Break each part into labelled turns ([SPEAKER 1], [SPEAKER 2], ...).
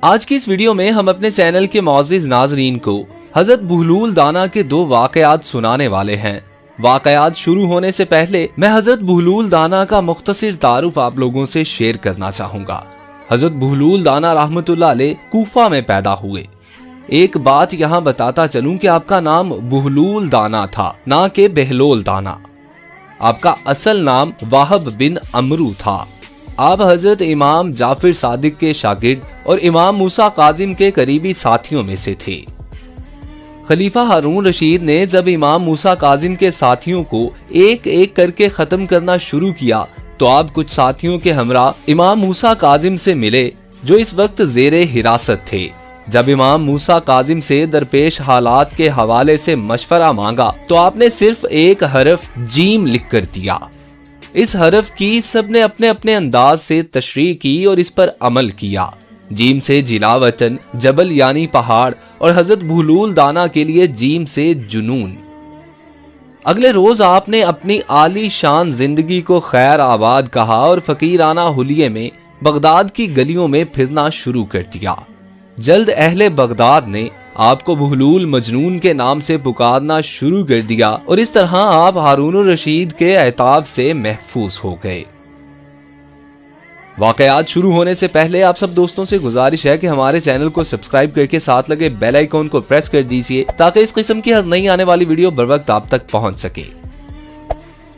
[SPEAKER 1] آج کی اس ویڈیو میں ہم اپنے چینل کے معزز ناظرین کو حضرت بہلول دانا کے 2 واقعات سنانے والے ہیں۔ واقعات شروع ہونے سے پہلے میں حضرت بہلول دانا کا مختصر تعارف آپ لوگوں سے شیئر کرنا چاہوں گا۔ حضرت بہلول دانا رحمت اللہ علیہ کوفہ میں پیدا ہوئے۔ ایک بات یہاں بتاتا چلوں کہ آپ کا نام بہلول دانا تھا، نہ کہ بہلول دانا۔ آپ کا اصل نام واہب بن عمرو تھا۔ آپ حضرت امام جعفر صادق کے شاگرد اور امام موسیٰ کاظم کے قریبی ساتھیوں میں سے تھے۔ خلیفہ ہارون رشید نے جب امام موسیٰ کاظم کے ساتھیوں کو ایک ایک کر کے ختم کرنا شروع کیا تو آپ کچھ ساتھیوں کے ہمراہ امام موسیٰ کاظم سے ملے جو اس وقت زیر حراست تھے۔ جب امام موسیٰ کاظم سے درپیش حالات کے حوالے سے مشورہ مانگا تو آپ نے صرف ایک حرف جیم لکھ کر دیا۔ اس حرف کی سب نے اپنے اپنے انداز سے تشریح کی اور اس پر عمل کیا۔ جیم سے جلا وطن، جبل یعنی پہاڑ، اور حضرت بہلول دانا کے لیے جیم سے جنون۔ اگلے روز آپ نے اپنی عالی شان زندگی کو خیر آباد کہا اور فقیرانہ حلیے میں بغداد کی گلیوں میں پھرنا شروع کر دیا۔ جلد اہل بغداد نے آپ کو بہلول مجنون کے نام سے پکارنا شروع کر دیا اور اس طرح آپ ہارون الرشید کے عتاب سے محفوظ ہو گئے۔ واقعات شروع ہونے سے پہلے آپ سب دوستوں سے گزارش ہے کہ ہمارے چینل کو سبسکرائب کر کے ساتھ لگے بیل آئیکن کو پریس کر دیجئے تاکہ اس قسم کی ہر نئی آنے والی ویڈیو بر وقت آپ تک پہنچ سکے۔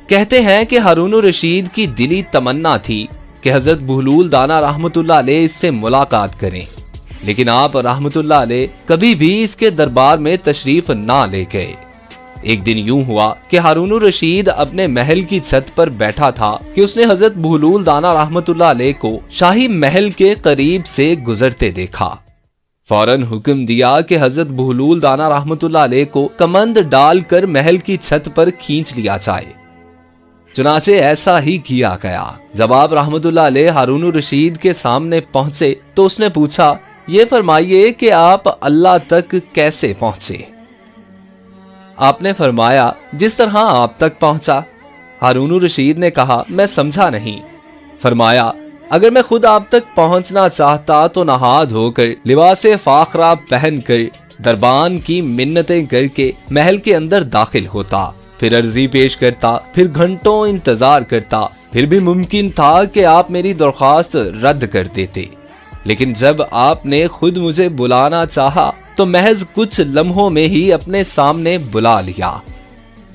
[SPEAKER 1] کہتے ہیں کہ ہارون الرشید کی دلی تمنا تھی کہ حضرت بہلول دانا رحمت اللہ علیہ اس سے ملاقات کریں، لیکن آپ رحمت اللہ علیہ کبھی بھی اس کے دربار میں تشریف نہ لے گئے۔ ایک دن یوں ہوا کہ ہارون الرشید اپنے محل کی چھت پر بیٹھا تھا کہ اس نے حضرت بہلول دانا رحمت اللہ علیہ کو شاہی محل کے قریب سے گزرتے دیکھا۔ فوراً حکم دیا کہ حضرت بہلول دانا رحمت اللہ علیہ کو کمند ڈال کر محل کی چھت پر کھینچ لیا جائے۔ چنانچہ ایسا ہی کیا گیا۔ جب آپ رحمت اللہ علیہ ہارون الرشید کے سامنے پہنچے تو اس نے پوچھا، یہ فرمائیے کہ آپ اللہ تک کیسے پہنچے؟ آپ نے فرمایا، جس طرح آپ تک پہنچا۔ ہارون الرشید نے کہا، میں سمجھا نہیں۔ فرمایا، اگر میں خود آپ تک پہنچنا چاہتا تو نہا دھو کر، لباس فاخرہ پہن کر، دربان کی منتیں کر کے محل کے اندر داخل ہوتا، پھر عرضی پیش کرتا، پھر گھنٹوں انتظار کرتا، پھر بھی ممکن تھا کہ آپ میری درخواست رد کر دیتے، لیکن جب آپ نے خود مجھے بلانا چاہا تو محض کچھ لمحوں میں ہی اپنے سامنے بلا لیا۔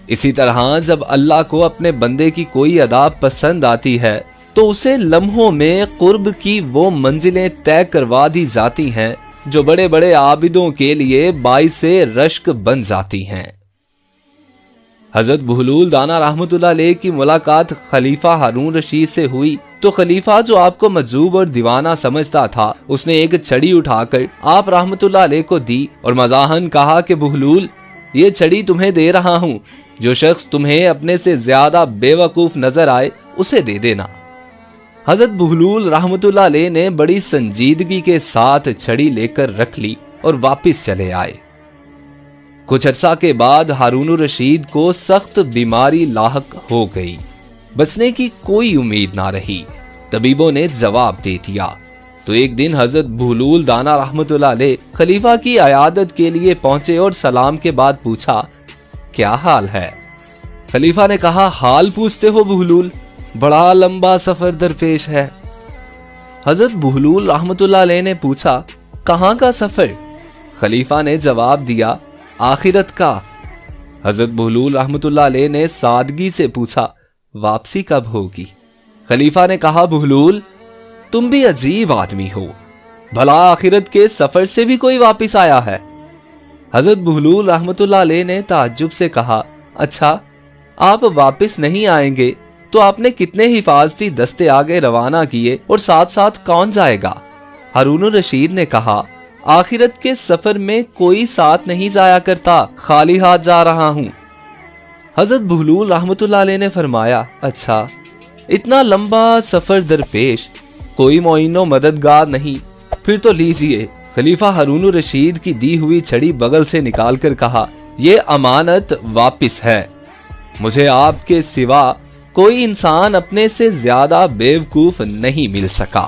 [SPEAKER 1] اسی طرح جب اللہ کو اپنے بندے کی کوئی ادا پسند آتی ہے تو اسے لمحوں میں قرب کی وہ منزلیں طے کروا دی جاتی ہیں جو بڑے بڑے عابدوں کے لیے باعث رشک بن جاتی ہیں۔ حضرت بہلول دانا رحمت اللہ علیہ کی ملاقات خلیفہ ہارون رشید سے ہوئی تو خلیفہ جو آپ کو مجذوب اور دیوانہ سمجھتا تھا، اس نے ایک چھڑی اٹھا کر آپ رحمت اللہ علیہ کو دی اور مزاحن کہا کہ بہلول، یہ چھڑی تمہیں دے رہا ہوں، جو شخص تمہیں اپنے سے زیادہ بے وقوف نظر آئے اسے دے دینا۔ حضرت بہلول رحمت اللہ علیہ نے بڑی سنجیدگی کے ساتھ چھڑی لے کر رکھ لی اور واپس چلے آئے۔ کچھ عرصہ کے بعد ہارون الرشید کو سخت بیماری لاحق ہو گئی۔ بچنے کی کوئی امید نہ رہی۔ طبیبوں نے جواب دے دیا تو ایک دن حضرت بہلول دانا رحمت اللہ علیہ خلیفہ کی عیادت کے لیے پہنچے اور سلام کے بعد پوچھا، کیا حال ہے؟ خلیفہ نے کہا، حال پوچھتے ہو بہلول، بڑا لمبا سفر درپیش ہے۔ حضرت بہلول رحمت اللہ علیہ نے پوچھا، کہاں کا سفر؟ خلیفہ نے جواب دیا، آخرت کا۔ حضرت بہلول رحمت اللہ علیہ نے سادگی سے پوچھا، واپسی کب ہوگی؟ خلیفہ نے کہا، بہلول، تم بھی عجیب آدمی ہو، بھلا آخرت کے سفر سے بھی کوئی واپس آیا ہے؟ حضرت بہلول رحمت اللہ علیہ نے تعجب سے کہا، اچھا آپ واپس نہیں آئیں گے تو آپ نے کتنے حفاظتی دستے آگے روانہ کیے اور ساتھ ساتھ کون جائے گا؟ ہارون الرشید نے کہا، آخرت کے سفر میں کوئی ساتھ نہیں جایا کرتا، خالی ہاتھ جا رہا ہوں۔ حضرت بہلول رحمت اللہ علیہ نے فرمایا، اچھا اتنا لمبا سفر درپیش، کوئی معین و مددگار نہیں، پھر تو لیجئے۔ خلیفہ ہارون الرشید کی دی ہوئی چھڑی بغل سے نکال کر کہا، یہ امانت واپس ہے، مجھے آپ کے سوا کوئی انسان اپنے سے زیادہ بیوقوف نہیں مل سکا۔